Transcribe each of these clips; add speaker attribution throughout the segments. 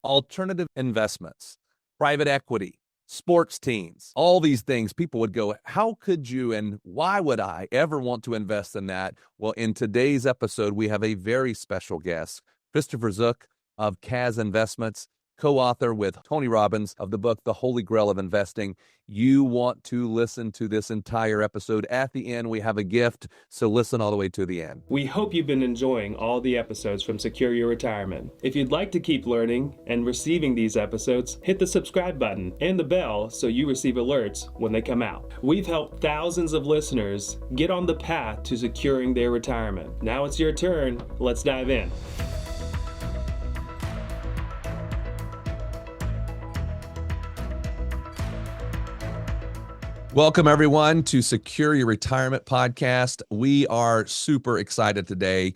Speaker 1: alternative investments, private equity, sports teams, all these things. People would go, how could you and why would I ever want to invest in that? Well, in today's episode, we have a very special guest, Christopher Zook of Kaz Investments, co-author with Tony Robbins of the book, The Holy Grail of Investing. You want to listen to this entire episode. At the end, we have a gift, so listen all the way to the end.
Speaker 2: We hope you've been enjoying all the episodes from Secure Your Retirement. If you'd like to keep learning and receiving these episodes, hit the subscribe button and the bell so you receive alerts when they come out. We've helped thousands of listeners get on the path to securing their retirement. Now it's your turn. Let's dive in.
Speaker 1: Welcome, everyone, to Secure Your Retirement podcast. We are super excited today.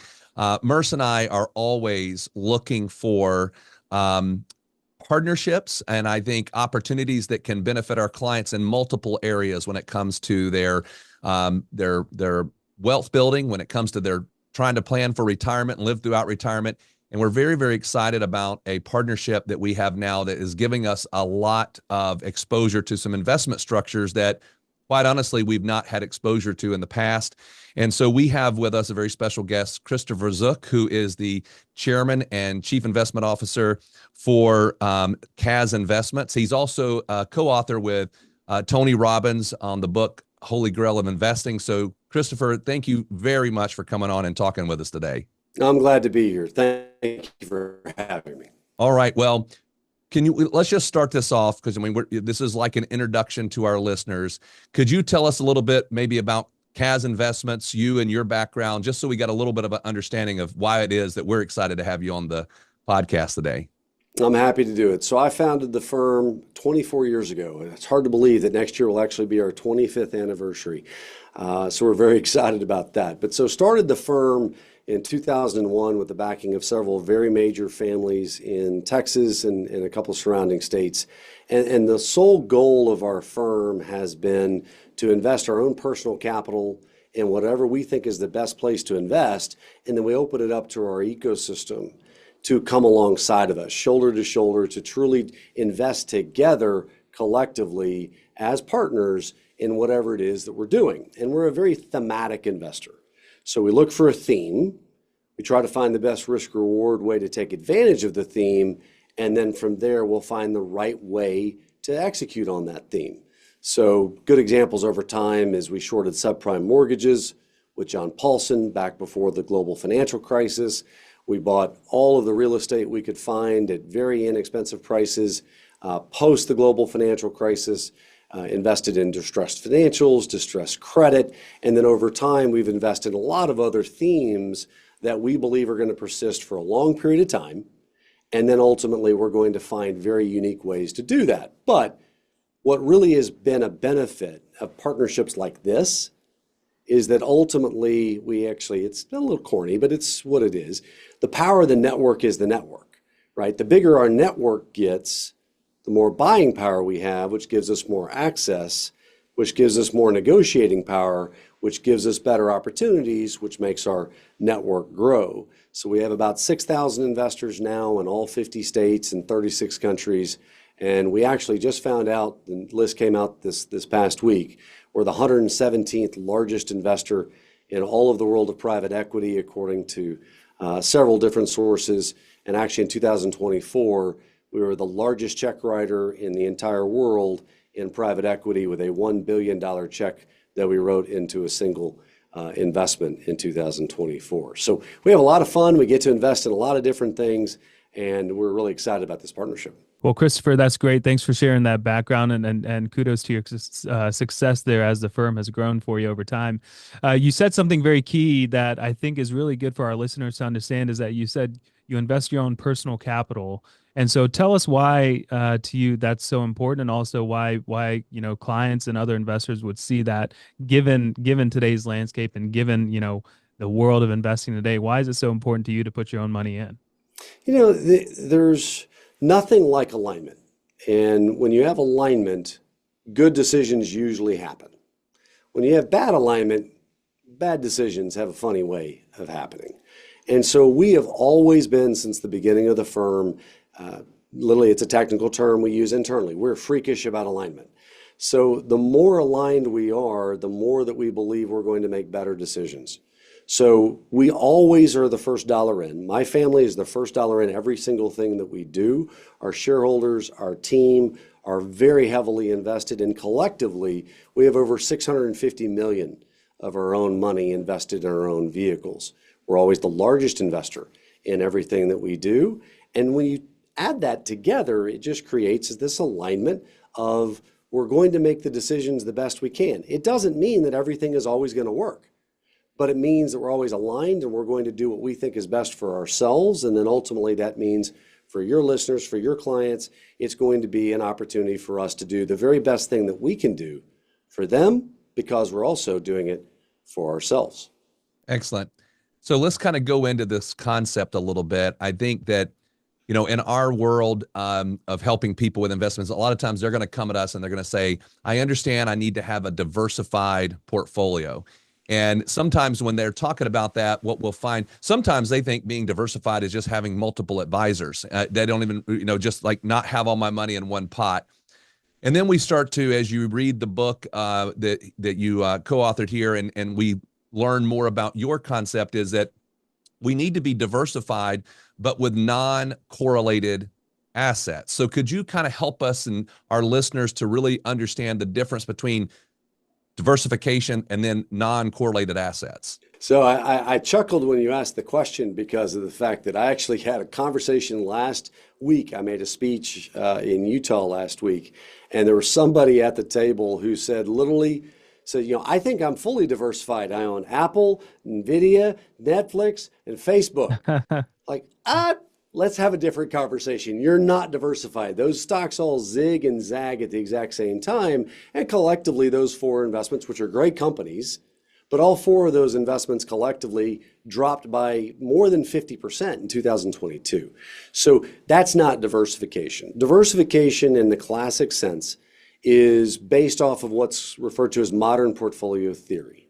Speaker 1: Merce and I are always looking for partnerships and I think opportunities that can benefit our clients in multiple areas when it comes to their wealth building, when it comes to their trying to plan for retirement and live throughout retirement. And we're very, very excited about a partnership that we have now that is giving us a lot of exposure to some investment structures that, quite honestly, we've not had exposure to in the past. And so we have with us a very special guest, Christopher Zook, who is the chairman and chief investment officer for Kaz Investments. He's also a co-author with Tony Robbins on the book, Holy Grail of Investing. So, Christopher, thank you very much for coming on and talking with us today.
Speaker 3: I'm glad to be here. Thank you for having me.
Speaker 1: All right. Well, let's just start this off because this is like an introduction to our listeners. Could you tell us a little bit maybe about Kaz Investments, you and your background, just so we got a little bit of an understanding of why it is that we're excited to have you on the podcast today?
Speaker 3: I'm happy to do it. So I founded the firm 24 years ago, and it's hard to believe that next year will actually be our 25th anniversary. So we're very excited about that. But so started the firm in 2001 with the backing of several very major families in Texas and a couple surrounding states. And the sole goal of our firm has been to invest our own personal capital in whatever we think is the best place to invest. And then we open it up to our ecosystem to come alongside of us, shoulder to shoulder, to truly invest together collectively as partners in whatever it is that we're doing. And we're a very thematic investor. So we look for a theme, we try to find the best risk-reward way to take advantage of the theme, and then from there we'll find the right way to execute on that theme. So good examples over time is we shorted subprime mortgages with John Paulson back before the global financial crisis. We bought all of the real estate we could find at very inexpensive prices post the global financial crisis. Invested in distressed financials, distressed credit, and then over time we've invested in a lot of other themes that we believe are going to persist for a long period of time, and then ultimately we're going to find very unique ways to do that. But what really has been a benefit of partnerships like this is that ultimately it's a little corny, but it's what it is. The power of the network is the network, right? The bigger our network gets, the more buying power we have, which gives us more access, which gives us more negotiating power, which gives us better opportunities, which makes our network grow. So we have about 6,000 investors now in all 50 states and 36 countries. And we actually just found out, the list came out this past week, we're the 117th largest investor in all of the world of private equity, according to several different sources. And actually in 2024, we were the largest check writer in the entire world in private equity with a $1 billion check that we wrote into a single investment in 2024. So we have a lot of fun. We get to invest in a lot of different things, and we're really excited about this partnership.
Speaker 2: Well, Christopher, that's great. Thanks for sharing that background and kudos to your success there as the firm has grown for you over time. You said something very key that I think is really good for our listeners to understand is that you said you invest your own personal capital. And so tell us why to you that's so important, and also why clients and other investors would see that given today's landscape and given the world of investing today. Why is it so important to you to put your own money in?
Speaker 3: There's nothing like alignment. And when you have alignment, good decisions usually happen. When you have bad alignment, bad decisions have a funny way of happening. And so we have always been, since the beginning of the firm, Literally, it's a technical term we use internally. We're freakish about alignment. So the more aligned we are, the more that we believe we're going to make better decisions. So we always are the first dollar in. My family is the first dollar in every single thing that we do. Our shareholders, our team are very heavily invested, and collectively, we have over 650 million of our own money invested in our own vehicles. We're always the largest investor in everything that we do. And when you add that together, it just creates this alignment of we're going to make the decisions the best we can. It doesn't mean that everything is always going to work, but it means that we're always aligned and we're going to do what we think is best for ourselves. And then ultimately that means for your listeners, for your clients, it's going to be an opportunity for us to do the very best thing that we can do for them, because we're also doing it for ourselves.
Speaker 1: Excellent. So let's kind of go into this concept a little bit. I think that, you know, in our world of helping people with investments, a lot of times they're going to come at us and they're going to say, I understand I need to have a diversified portfolio. And sometimes when they're talking about that, what we'll find, sometimes they think being diversified is just having multiple advisors. They don't even, you know, just like not have all my money in one pot. And then we start to, as you read the book that you co-authored here, and we learn more about your concept, is that we need to be diversified, but with non-correlated assets. So could you kind of help us and our listeners to really understand the difference between diversification and then non-correlated assets?
Speaker 3: So I chuckled when you asked the question because of the fact that I actually had a conversation last week. I made a speech in Utah last week, and there was somebody at the table who said, literally said, you know, I think I'm fully diversified. I own Apple, NVIDIA, Netflix, and Facebook. Like, let's have a different conversation. You're not diversified. Those stocks all zig and zag at the exact same time. And collectively, those four investments, which are great companies, but all four of those investments collectively dropped by more than 50% in 2022. So that's not diversification. Diversification in the classic sense is based off of what's referred to as modern portfolio theory.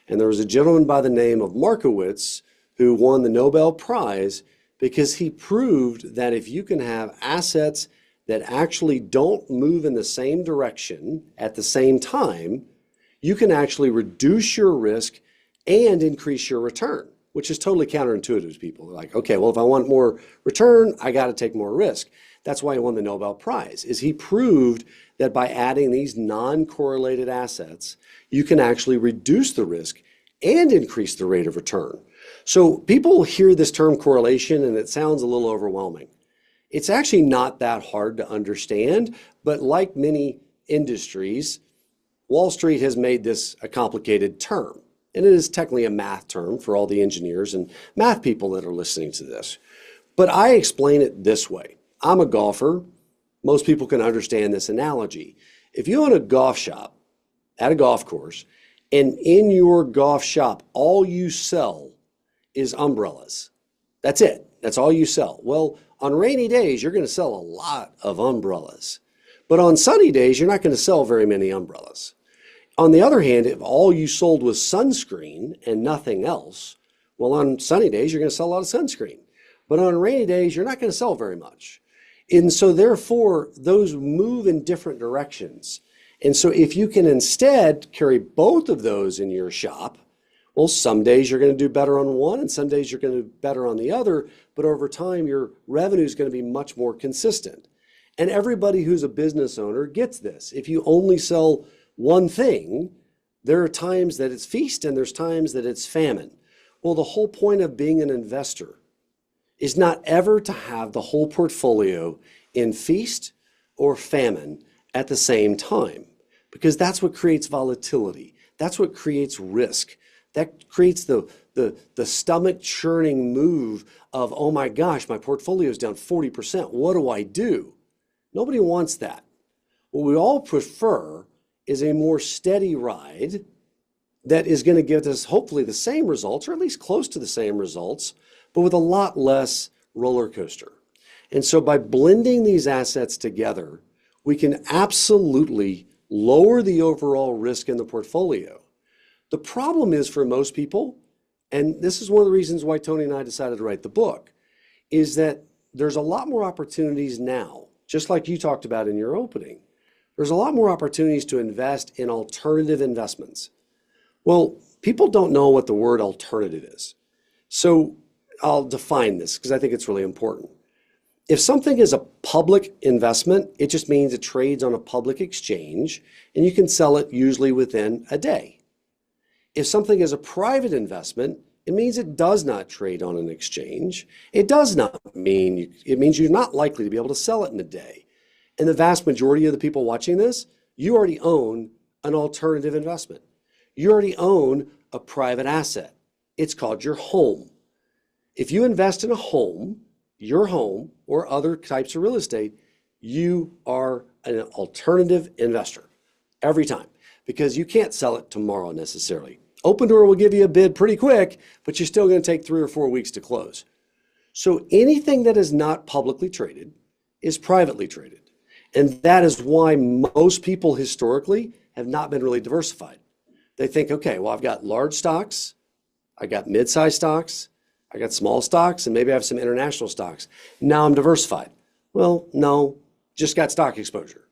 Speaker 3: And there was a gentleman by the name of Markowitz who won the Nobel Prize because he proved that if you can have assets that actually don't move in the same direction at the same time, you can actually reduce your risk and increase your return, which is totally counterintuitive to people. They're like, okay, well, if I want more return, I got to take more risk. That's why he won the Nobel Prize, is he proved that by adding these non-correlated assets, you can actually reduce the risk and increase the rate of return. So people hear this term correlation and it sounds a little overwhelming. It's actually not that hard to understand, but like many industries, Wall Street has made this a complicated term. And it is technically a math term for all the engineers and math people that are listening to this. But I explain it this way. I'm a golfer. Most people can understand this analogy. If you own a golf shop at a golf course, and in your golf shop, all you sell is umbrellas. That's it. That's all you sell. Well, on rainy days, you're going to sell a lot of umbrellas. But on sunny days, you're not going to sell very many umbrellas. On the other hand, if all you sold was sunscreen and nothing else, well, on sunny days, you're going to sell a lot of sunscreen. But on rainy days, you're not going to sell very much. And so therefore, those move in different directions. And so if you can instead carry both of those in your shop, well, some days you're going to do better on one and some days you're going to do better on the other, but over time your revenue is going to be much more consistent. And everybody who's a business owner gets this. If you only sell one thing, there are times that it's feast and there's times that it's famine. Well, the whole point of being an investor is not ever to have the whole portfolio in feast or famine at the same time, because that's what creates volatility. That's what creates risk. That creates the stomach churning move of, oh my gosh, my portfolio is down 40%. What do I do? Nobody wants that. What we all prefer is a more steady ride that is going to give us hopefully the same results, or at least close to the same results, but with a lot less roller coaster. And so by blending these assets together, we can absolutely lower the overall risk in the portfolio. The problem is for most people, and this is one of the reasons why Tony and I decided to write the book, is that there's a lot more opportunities now, just like you talked about in your opening. There's a lot more opportunities to invest in alternative investments. Well, people don't know what the word alternative is. So I'll define this because I think it's really important. If something is a public investment, it just means it trades on a public exchange and you can sell it usually within a day. If something is a private investment, it means it does not trade on an exchange. It does not mean, it means you're not likely to be able to sell it in a day. And the vast majority of the people watching this, you already own an alternative investment. You already own a private asset. It's called your home. If you invest in a home, your home or other types of real estate, you are an alternative investor every time because you can't sell it tomorrow necessarily. Opendoor will give you a bid pretty quick, but you're still going to take 3 or 4 weeks to close. So anything that is not publicly traded is privately traded. And that is why most people historically have not been really diversified. They think, okay, well, I've got large stocks, I got mid-sized stocks, I got small stocks, and maybe I have some international stocks. Now I'm diversified. Well, no, just got stock exposure.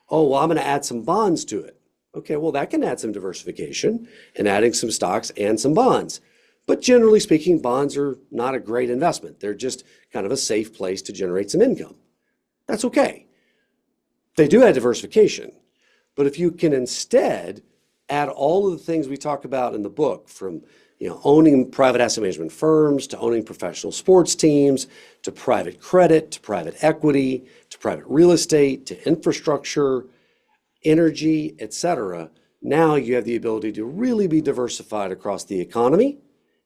Speaker 3: Oh, well, I'm going to add some bonds to it. Okay, well, that can add some diversification and adding some stocks and some bonds. But generally speaking, bonds are not a great investment. They're just kind of a safe place to generate some income. That's okay. They do add diversification. But if you can instead add all of the things we talk about in the book, from owning private asset management firms, to owning professional sports teams, to private credit, to private equity, to private real estate, to infrastructure, energy, etc. Now you have the ability to really be diversified across the economy,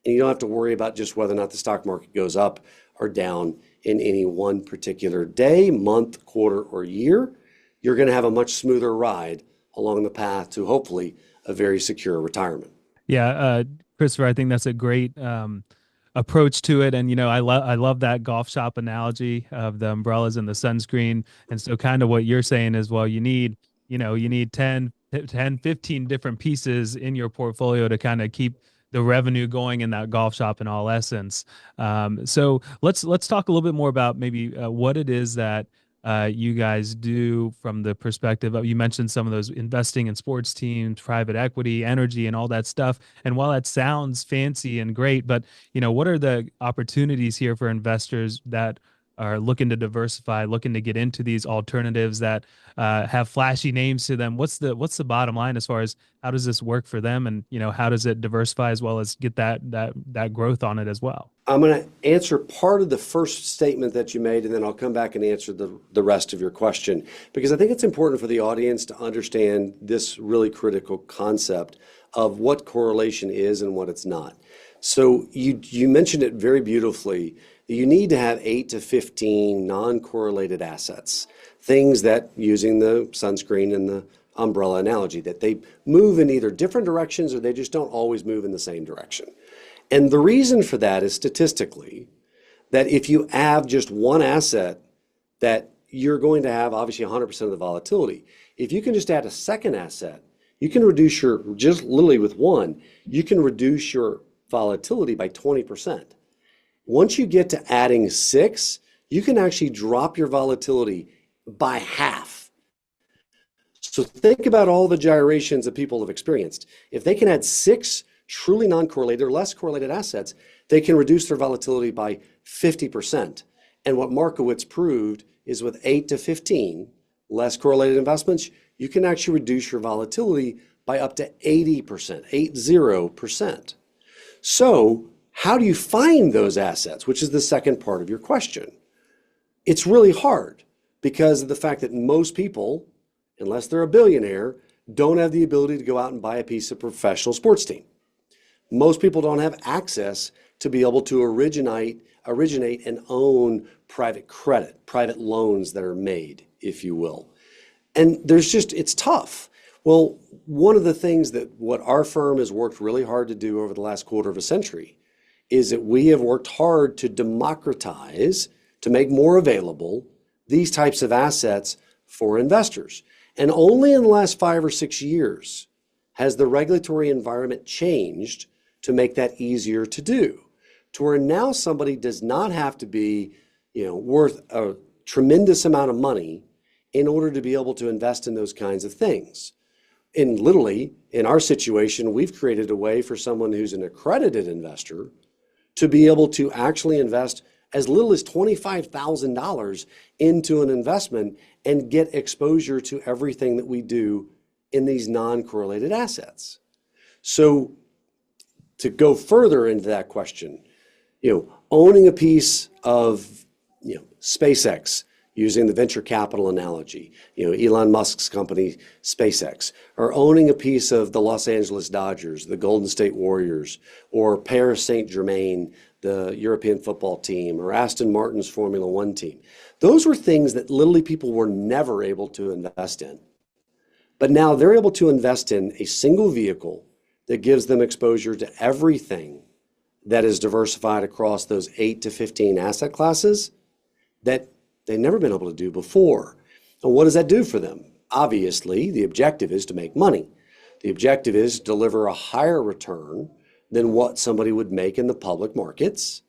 Speaker 3: and you don't have to worry about just whether or not the stock market goes up or down in any one particular day, month, quarter, or year. You're going to have a much smoother ride along the path to hopefully a very secure retirement.
Speaker 2: Yeah, Christopher, I think that's a great approach to it. And, I love that golf shop analogy of the umbrellas and the sunscreen. And so kind of what you're saying is, well, you need 10, 15 different pieces in your portfolio to kind of keep the revenue going in that golf shop in all essence. So let's talk a little bit more about maybe what it is that you guys do from the perspective of, you mentioned some of those investing in sports teams, private equity, energy, and all that stuff. And while that sounds fancy and great, but what are the opportunities here for investors that are looking to diversify, looking to get into these alternatives that have flashy names to them? What's the bottom line as far as how does this work for them, and how does it diversify as well as get that growth on it as well?
Speaker 3: I'm going to answer part of the first statement that you made, and then I'll come back and answer the rest of your question, because I think it's important for the audience to understand this really critical concept of what correlation is and what it's not. So you mentioned it very beautifully. You need to have 8 to 15 non-correlated assets, things that, using the sunscreen and the umbrella analogy, that they move in either different directions or they just don't always move in the same direction. And the reason for that is statistically that if you have just one asset, that you're going to have obviously 100% of the volatility. If you can just add a second asset, you can reduce just literally with one, you can reduce your volatility by 20%. Once you get to adding 6, you can actually drop your volatility by half. So think about all the gyrations that people have experienced. If they can add 6 truly non-correlated or less correlated assets, they can reduce their volatility by 50%. And what Markowitz proved is with 8 to 15 less correlated investments, you can actually reduce your volatility by up to 80%, 80%. So how do you find those assets, which is the second part of your question? It's really hard because of the fact that most people, unless they're a billionaire, don't have the ability to go out and buy a piece of professional sports team. Most people don't have access to be able to originate and own private credit, private loans that are made, if you will. And it's tough. Well, one of the things that what our firm has worked really hard to do over the last quarter of a century is that we have worked hard to democratize, to make more available these types of assets for investors. And only in the last 5 or 6 years has the regulatory environment changed to make that easier to do, to where now somebody does not have to be, worth a tremendous amount of money in order to be able to invest in those kinds of things. And literally, in our situation, we've created a way for someone who's an accredited investor to be able to actually invest as little as $25,000 into an investment and get exposure to everything that we do in these non-correlated assets. So to go further into that question, owning a piece of, SpaceX, using the venture capital analogy, Elon Musk's company, SpaceX, or owning a piece of the Los Angeles Dodgers, the Golden State Warriors, or Paris Saint-Germain, the European football team, or Aston Martin's Formula One team. Those were things that literally people were never able to invest in. But now they're able to invest in a single vehicle that gives them exposure to everything that is diversified across those 8 to 15 asset classes that they've never been able to do before. And what does that do for them? Obviously, the objective is to make money. The objective is to deliver a higher return than what somebody would make in the public markets.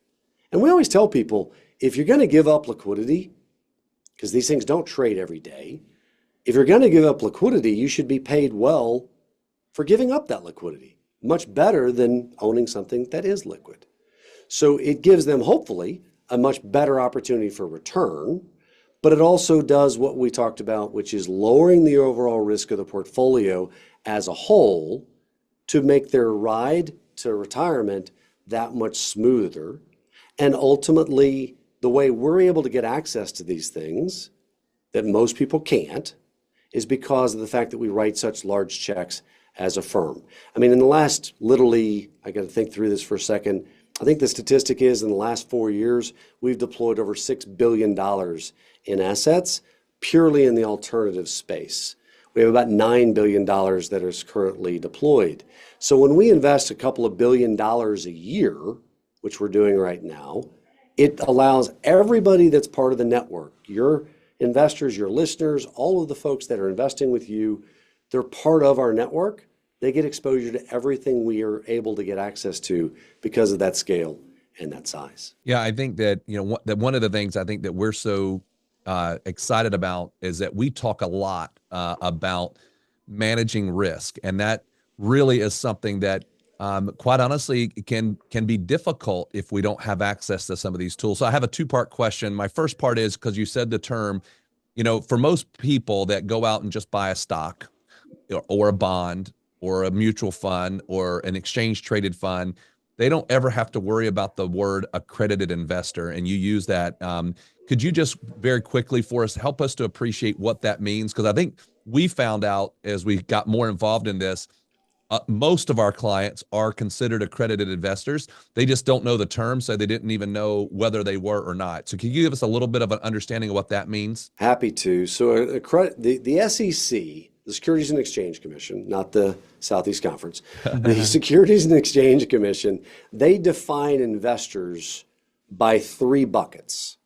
Speaker 3: And we always tell people, if you're going to give up liquidity, because these things don't trade every day, if you're going to give up liquidity, you should be paid well for giving up that liquidity, much better than owning something that is liquid. So it gives them, hopefully, a much better opportunity for return, but it also does what we talked about, which is lowering the overall risk of the portfolio as a whole to make their ride to retirement that much smoother. And ultimately, the way we're able to get access to these things that most people can't is because of the fact that we write such large checks as a firm. I mean, in the last, literally, I got to think through this for a second, I think the statistic is in the last 4 years, we've deployed over $6 billion in assets purely in the alternative space. We have about $9 billion that is currently deployed. So when we invest a couple of $1 billion a year, which we're doing right now, it allows everybody that's part of the network, your investors, your listeners, all of the folks that are investing with you, they're part of our network. They get exposure to everything we are able to get access to because of that scale and that size.
Speaker 1: Yeah, I think that, that one of the things I think that we're so excited about is that we talk a lot about managing risk. And that really is something that quite honestly can be difficult if we don't have access to some of these tools. So I have a two-part question. My first part is, because you said the term, for most people that go out and just buy a stock or a bond or a mutual fund or an exchange traded fund, they don't ever have to worry about the word accredited investor. And you use that. Could you just very quickly for us, help us to appreciate what that means? Because I think we found out as we got more involved in this, most of our clients are considered accredited investors. They just don't know the term, so they didn't even know whether they were or not. So can you give us a little bit of an understanding of what that means?
Speaker 3: Happy to. So the SEC, the Securities and Exchange Commission, not the Southeast Conference, the Securities and Exchange Commission, they define investors by 3 buckets.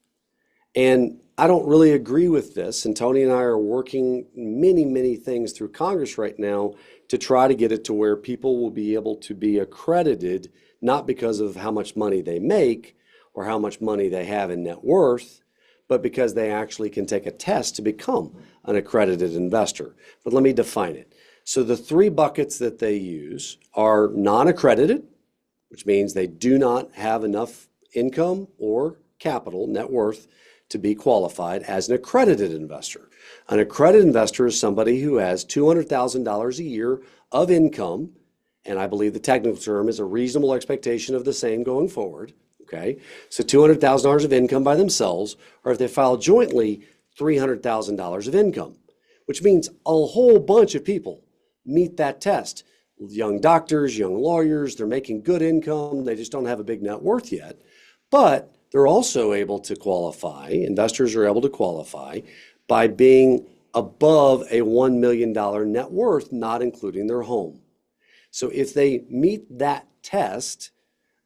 Speaker 3: And I don't really agree with this. And Tony and I are working many, many things through Congress right now to try to get it to where people will be able to be accredited, not because of how much money they make or how much money they have in net worth, but because they actually can take a test to become an accredited investor. But let me define it. So the 3 buckets that they use are non-accredited, which means they do not have enough income or capital, net worth, to be qualified as an accredited investor. An accredited investor is somebody who has $200,000 a year of income, and I believe the technical term is a reasonable expectation of the same going forward. Okay, so $200,000 of income by themselves, or if they file jointly, $300,000 of income, which means a whole bunch of people meet that test. Young doctors, young lawyers, they're making good income, they just don't have a big net worth yet, but they're also able to qualify, investors are able to qualify by being above a $1 million net worth, not including their home. So if they meet that test,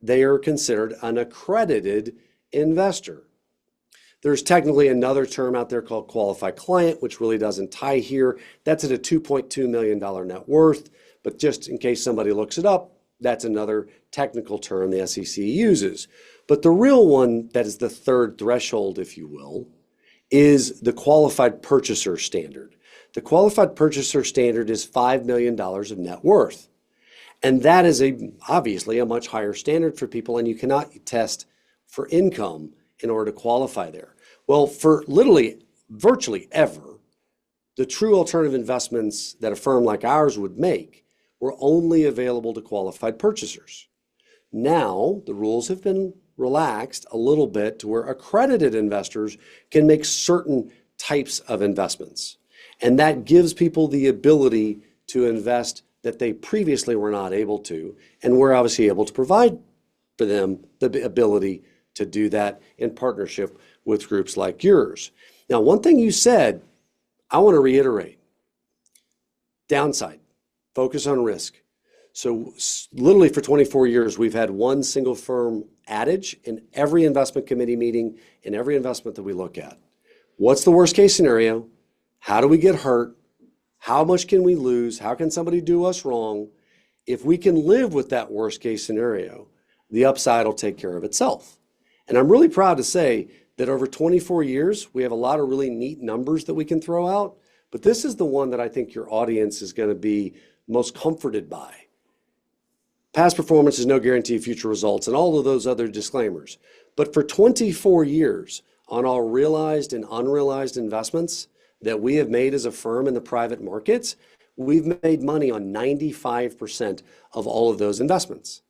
Speaker 3: they are considered an accredited investor. There's technically another term out there called qualified client, which really doesn't tie here. That's at a $2.2 million net worth, but just in case somebody looks it up, that's another technical term the SEC uses. But the real one that is the third threshold, if you will, is the qualified purchaser standard. The qualified purchaser standard is $5 million of net worth. And that is obviously a much higher standard for people, and you cannot test for income in order to qualify there. Well, for literally virtually ever, the true alternative investments that a firm like ours would make were only available to qualified purchasers. Now, the rules have been relaxed a little bit to where accredited investors can make certain types of investments. And that gives people the ability to invest that they previously were not able to. And we're obviously able to provide for them the ability to do that in partnership with groups like yours. Now, one thing you said, I want to reiterate. Downside, focus on risk. So literally for 24 years, we've had one single firm adage in every investment committee meeting, in every investment that we look at. What's the worst case scenario? How do we get hurt? How much can we lose? How can somebody do us wrong? If we can live with that worst case scenario, the upside will take care of itself. And I'm really proud to say that over 24 years, we have a lot of really neat numbers that we can throw out, but this is the one that I think your audience is going to be most comforted by. Past performance is no guarantee of future results and all of those other disclaimers. But for 24 years, on all realized and unrealized investments that we have made as a firm in the private markets, we've made money on 95% of all of those investments.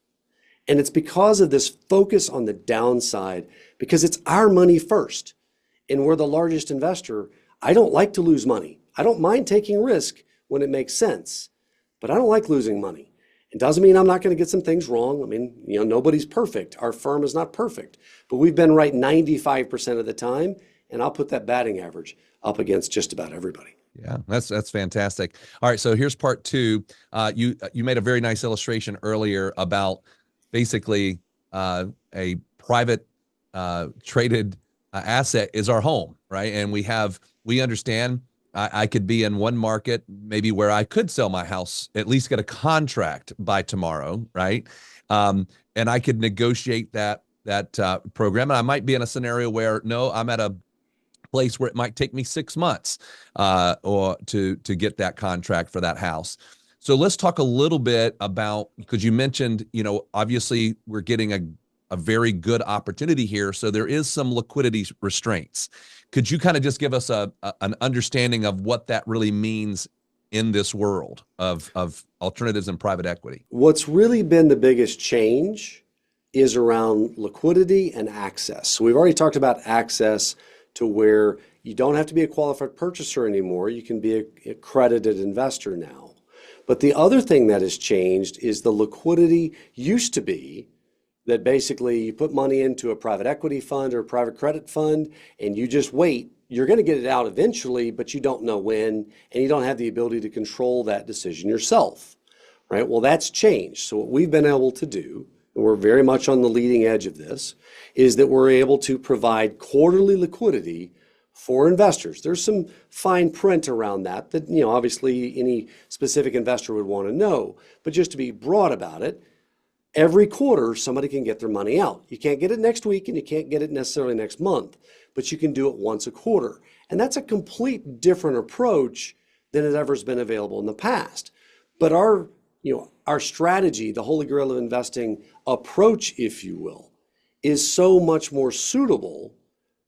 Speaker 3: And it's because of this focus on the downside, because it's our money first. And we're the largest investor. I don't like to lose money. I don't mind taking risk when it makes sense, but I don't like losing money. It doesn't mean I'm not going to get some things wrong. I mean, nobody's perfect. Our firm is not perfect, but we've been right 95% of the time. And I'll put that batting average up against just about everybody.
Speaker 1: Yeah, that's fantastic. All right, so here's part two. You made a very nice illustration earlier about basically a private traded asset is our home, right? And we understand I could be in one market maybe where I could sell my house, at least get a contract by tomorrow, right? And I could negotiate that program. And I might be in a scenario where, no, I'm at a place where it might take me 6 months or to get that contract for that house. So let's talk a little bit about, because you mentioned, obviously we're getting a very good opportunity here. So there is some liquidity restraints. Could you kind of just give us an understanding of what that really means in this world of alternatives and private equity?
Speaker 3: What's really been the biggest change is around liquidity and access. So we've already talked about access to where you don't have to be a qualified purchaser anymore. You can be an accredited investor now. But the other thing that has changed is the liquidity used to be that basically you put money into a private equity fund or a private credit fund and you just wait. You're going to get it out eventually, but you don't know when, and you don't have the ability to control that decision yourself, right? Well, that's changed. So what we've been able to do, and we're very much on the leading edge of this, is that we're able to provide quarterly liquidity for investors. There's some fine print around that obviously any specific investor would want to know, but just to be broad about it, every quarter somebody can get their money out. You can't get it next week and you can't get it necessarily next month, but you can do it once a quarter. And that's a complete different approach than has ever been available in the past. But our strategy, the holy grail of investing approach, if you will, is so much more suitable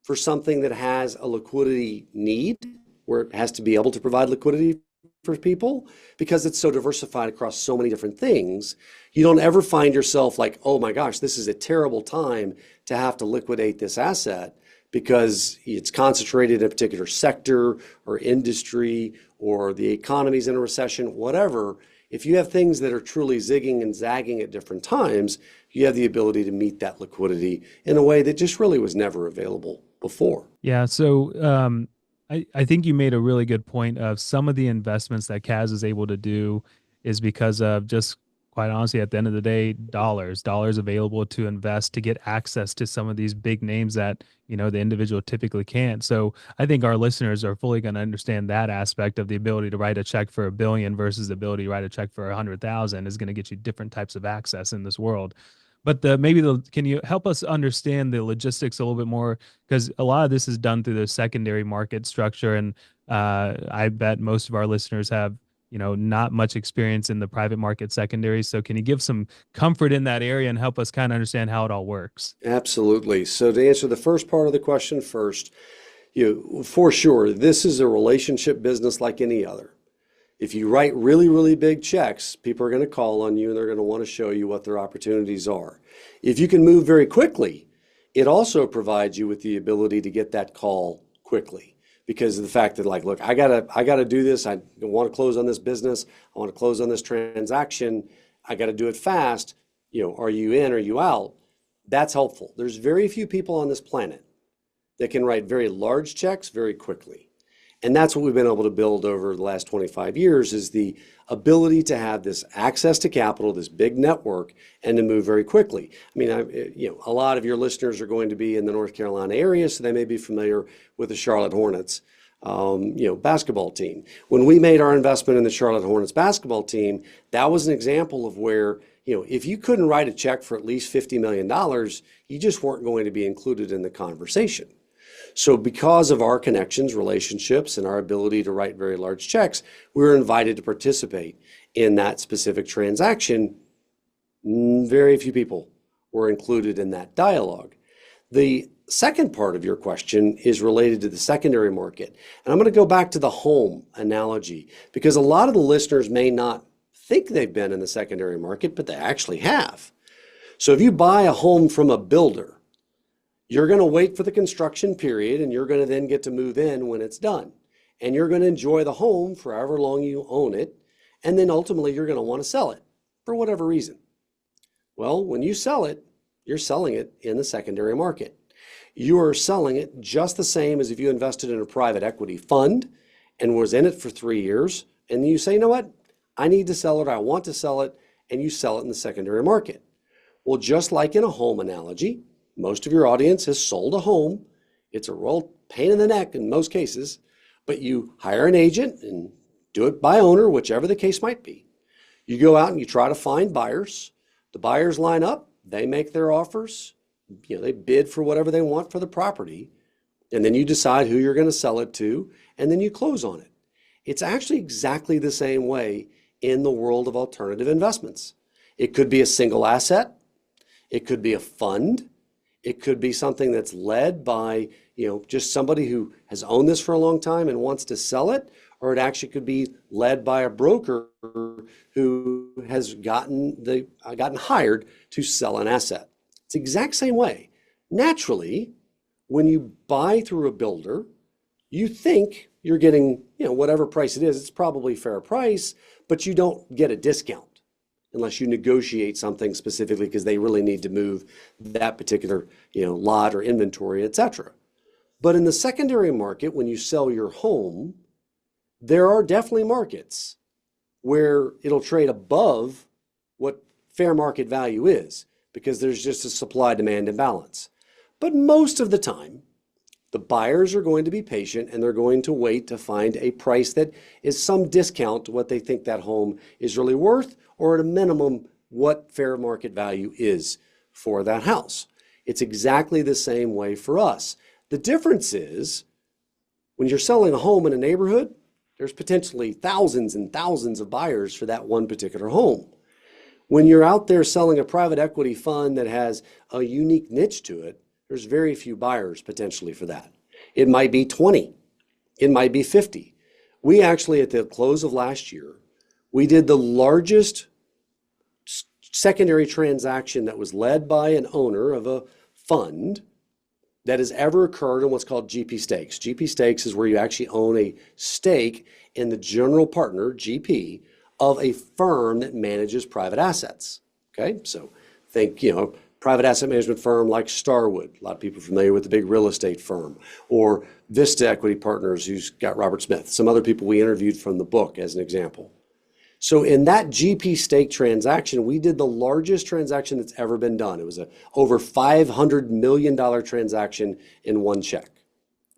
Speaker 3: for something that has a liquidity need, where it has to be able to provide liquidity for people, because it's so diversified across so many different things. You don't ever find yourself like, oh my gosh, this is a terrible time to have to liquidate this asset because it's concentrated in a particular sector or industry, or the economy's in a recession, whatever. If you have things that are truly zigging and zagging at different times, you have the ability to meet that liquidity in a way that just really was never available before.
Speaker 2: Yeah. So I think you made a really good point of some of the investments that Kaz is able to do is because of just, quite honestly, at the end of the day, dollars available to invest to get access to some of these big names that, the individual typically can't. So I think our listeners are fully going to understand that aspect of the ability to write a check for $1 billion versus the ability to write a check for 100,000 is going to get you different types of access in this world. But can you help us understand the logistics a little bit more? Because a lot of this is done through the secondary market structure, and I bet most of our listeners have, not much experience in the private market secondary. So can you give some comfort in that area and help us kind of understand how it all works?
Speaker 3: Absolutely. So to answer the first part of the question first, for sure, this is a relationship business like any other. If you write really, really big checks, people are going to call on you and they're going to want to show you what their opportunities are. If you can move very quickly, it also provides you with the ability to get that call quickly because of the fact that, like, look, I gotta do this. I want to close on this business. I want to close on this transaction. I got to do it fast. Are you in? Are you out? That's helpful. There's very few people on this planet that can write very large checks very quickly. And that's what we've been able to build over the last 25 years is the ability to have this access to capital, this big network, and to move very quickly. I mean, a lot of your listeners are going to be in the North Carolina area, so they may be familiar with the Charlotte Hornets, basketball team. When we made our investment in the Charlotte Hornets basketball team, that was an example of where, if you couldn't write a check for at least $50 million, you just weren't going to be included in the conversation. So because of our connections, relationships, and our ability to write very large checks, we were invited to participate in that specific transaction. Very few people were included in that dialogue. The second part of your question is related to the secondary market. And I'm going to go back to the home analogy because a lot of the listeners may not think they've been in the secondary market, but they actually have. So if you buy a home from a builder, you're going to wait for the construction period and you're going to then get to move in when it's done. And you're going to enjoy the home for however long you own it. And then ultimately you're going to want to sell it for whatever reason. Well, when you sell it, you're selling it in the secondary market. You are selling it just the same as if you invested in a private equity fund and was in it for 3 years. And you say, you know what? I need to sell it. I want to sell it. And you sell it in the secondary market. Well, just like in a home analogy, most of your audience has sold a home. It's a real pain in the neck in most cases, but you hire an agent and do it by owner, whichever the case might be. You go out and you try to find buyers. The buyers line up, they make their offers, they bid for whatever they want for the property, and then you decide who you're going to sell it to, and then you close on it. It's actually exactly the same way in the world of alternative investments. It could be a single asset. It could be a fund. It could be something that's led by, just somebody who has owned this for a long time and wants to sell it, or it actually could be led by a broker who has gotten hired to sell an asset. It's the exact same way. Naturally, when you buy through a builder, you think you're getting, whatever price it is, it's probably fair price, but you don't get a discount unless you negotiate something specifically because they really need to move that particular, lot or inventory, etc. But in the secondary market, when you sell your home, there are definitely markets where it'll trade above what fair market value is because there's just a supply-demand imbalance. But most of the time, the buyers are going to be patient and they're going to wait to find a price that is some discount to what they think that home is really worth, or at a minimum, what fair market value is for that house. It's exactly the same way for us. The difference is when you're selling a home in a neighborhood, there's potentially thousands and thousands of buyers for that one particular home. When you're out there selling a private equity fund that has a unique niche to it, there's very few buyers potentially for that. It might be 20. It might be 50. We actually, at the close of last year, we did the largest secondary transaction that was led by an owner of a fund that has ever occurred in what's called GP stakes. GP stakes is where you actually own a stake in the general partner, GP, of a firm that manages private assets. Okay, so think, private asset management firm like Starwood. A lot of people are familiar with the big real estate firm, or Vista Equity Partners, who's got Robert Smith. Some other people we interviewed from the book as an example. So in that GP stake transaction, we did the largest transaction that's ever been done. It was a over $500 million transaction in one check,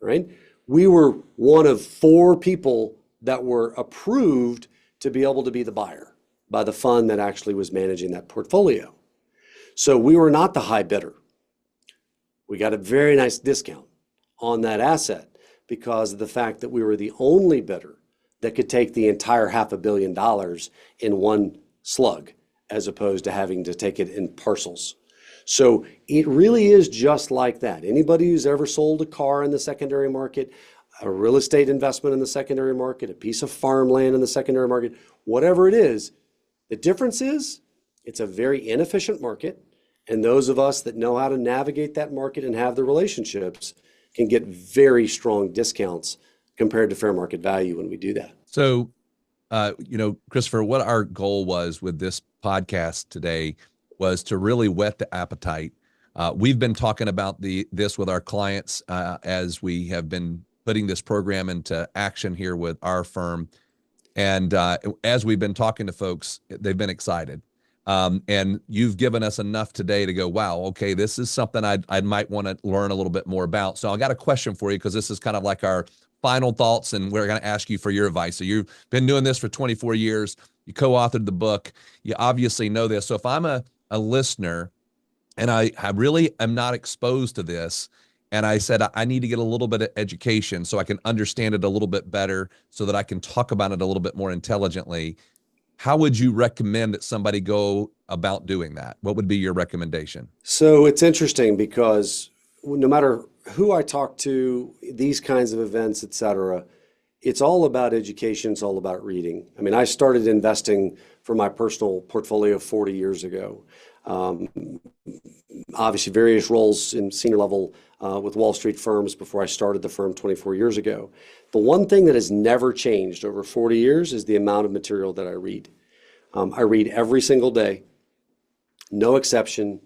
Speaker 3: right? We were one of 4 people that were approved to be able to be the buyer by the fund that actually was managing that portfolio. So we were not the high bidder. We got a very nice discount on that asset because of the fact that we were the only bidder that could take the entire $500 million in one slug, as opposed to having to take it in parcels. So it really is just like that. Anybody who's ever sold a car in the secondary market, a real estate investment in the secondary market, a piece of farmland in the secondary market, whatever it is, the difference is it's a very inefficient market. And those of us that know how to navigate that market and have the relationships can get very strong discounts compared to fair market value when we do that.
Speaker 1: So, Christopher, what our goal was with this podcast today was to really whet the appetite. We've been talking about this with our clients as we have been putting this program into action here with our firm. And as we've been talking to folks, they've been excited. And you've given us enough today to go, wow, okay, this is something I might want to learn a little bit more about. So I got a question for you, because this is kind of like our final thoughts, and we're going to ask you for your advice. So you've been doing this for 24 years. You co-authored the book. You obviously know this. So if I'm a listener and I really am not exposed to this, and I said, I need to get a little bit of education so I can understand it a little bit better, so that I can talk about it a little bit more intelligently, how would you recommend that somebody go about doing that? What would be your recommendation?
Speaker 3: So it's interesting because no matter who I talk to, these kinds of events, et cetera, it's all about education. It's all about reading. I mean, I started investing for my personal portfolio 40 years ago. Obviously, various roles in senior level with Wall Street firms before I started the firm 24 years ago. The one thing that has never changed over 40 years is the amount of material that I read. I read every single day, no exception,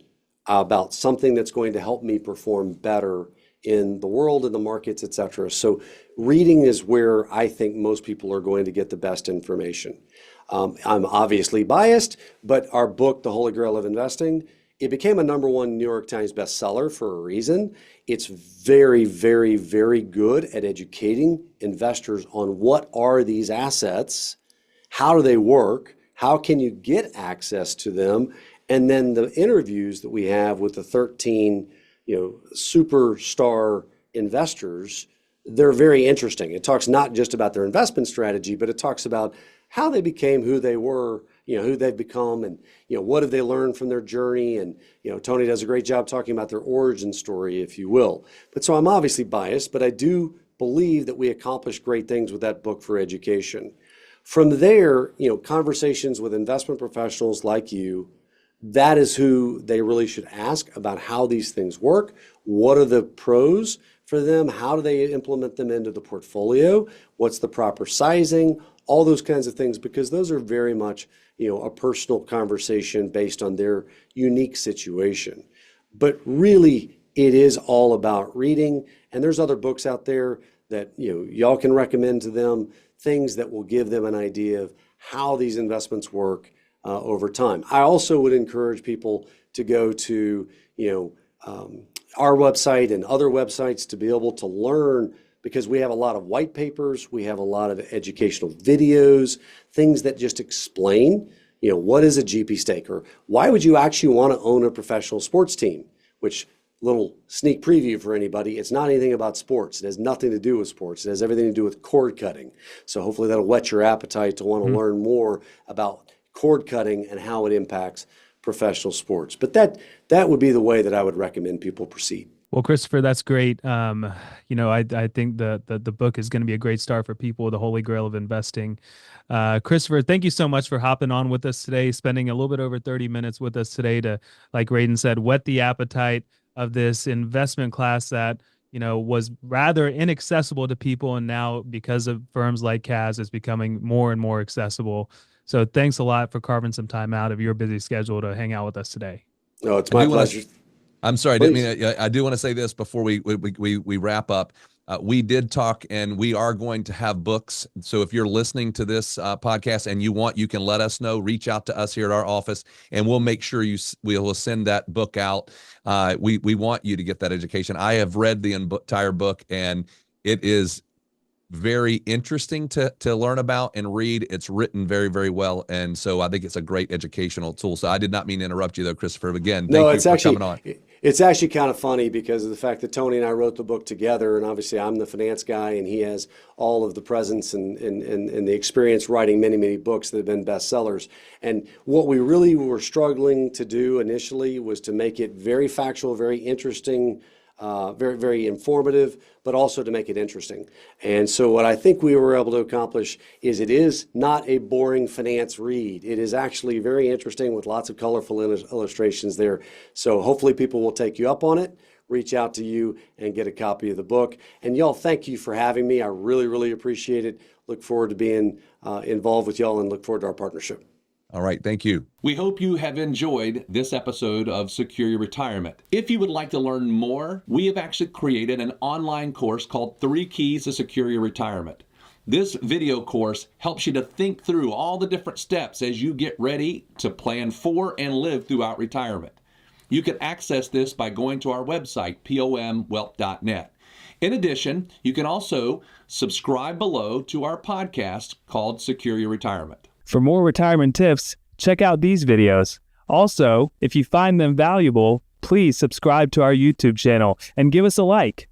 Speaker 3: about something that's going to help me perform better in the world, in the markets, et cetera. So reading is where I think most people are going to get the best information. I'm obviously biased, but our book, The Holy Grail of Investing, it became a #1 New York Times bestseller for a reason. It's very, very, very good at educating investors on what are these assets, how do they work, how can you get access to them, and then the interviews that we have with the 13, superstar investors, they're very interesting. It talks not just about their investment strategy, but it talks about how they became who they were, who they've become, and, what have they learned from their journey. And, Tony does a great job talking about their origin story, if you will. But so I'm obviously biased, but I do believe that we accomplished great things with that book for education. From there, conversations with investment professionals like you, that is who they really should ask about how these things work. What are the pros for them? How do they implement them into the portfolio? What's the proper sizing? All those kinds of things, because those are very much, a personal conversation based on their unique situation. But really, it is all about reading. And there's other books out there that, y'all can recommend to them, things that will give them an idea of how these investments work over time. I also would encourage people to go to, our website and other websites to be able to learn, because we have a lot of white papers, we have a lot of educational videos, things that just explain, what is a GP stake, or why would you actually want to own a professional sports team, which, little sneak preview for anybody, it's not anything about sports. It has nothing to do with sports. It has everything to do with cord cutting. So hopefully that'll whet your appetite to want to learn more about cord cutting and how it impacts professional sports. But that would be the way that I would recommend people proceed.
Speaker 2: Well, Christopher, that's great. I think the book is going to be a great start for people with the Holy Grail of Investing. Christopher, thank you so much for hopping on with us today, spending a little bit over 30 minutes with us today to, like Radon said, whet the appetite of this investment class that, was rather inaccessible to people. And now, because of firms like CAS, it's becoming more and more accessible. So thanks a lot for carving some time out of your busy schedule to hang out with us today.
Speaker 3: No, it's my pleasure.
Speaker 1: I'm sorry. I do want to say this before we wrap up. We did talk, and we are going to have books. So if you're listening to this podcast and you can let us know, reach out to us here at our office, and we'll make sure we will send that book out. We want you to get that education. I have read the entire book, and it is very interesting to learn about and read. It's written very, very well. And so I think it's a great educational tool. So I did not mean to interrupt you though, Christopher. Again, thank you for coming on.
Speaker 3: It's actually kind of funny because of the fact that Tony and I wrote the book together, and obviously I'm the finance guy, and he has all of the presence and the experience writing many, many books that have been bestsellers. And what we really were struggling to do initially was to make it very factual, very interesting, very, very informative, but also to make it interesting. And so what I think we were able to accomplish is it is not a boring finance read. It is actually very interesting with lots of colorful illustrations there. So hopefully people will take you up on it, reach out to you and get a copy of the book. And y'all, thank you for having me. I really, really appreciate it. Look forward to being involved with y'all and look forward to our partnership.
Speaker 1: All right. Thank you.
Speaker 4: We hope you have enjoyed this episode of Secure Your Retirement. If you would like to learn more, we have actually created an online course called 3 Keys to Secure Your Retirement. This video course helps you to think through all the different steps as you get ready to plan for and live throughout retirement. You can access this by going to our website, pomwealth.net. In addition, you can also subscribe below to our podcast called Secure Your Retirement.
Speaker 2: For more retirement tips, check out these videos. Also, if you find them valuable, please subscribe to our YouTube channel and give us a like.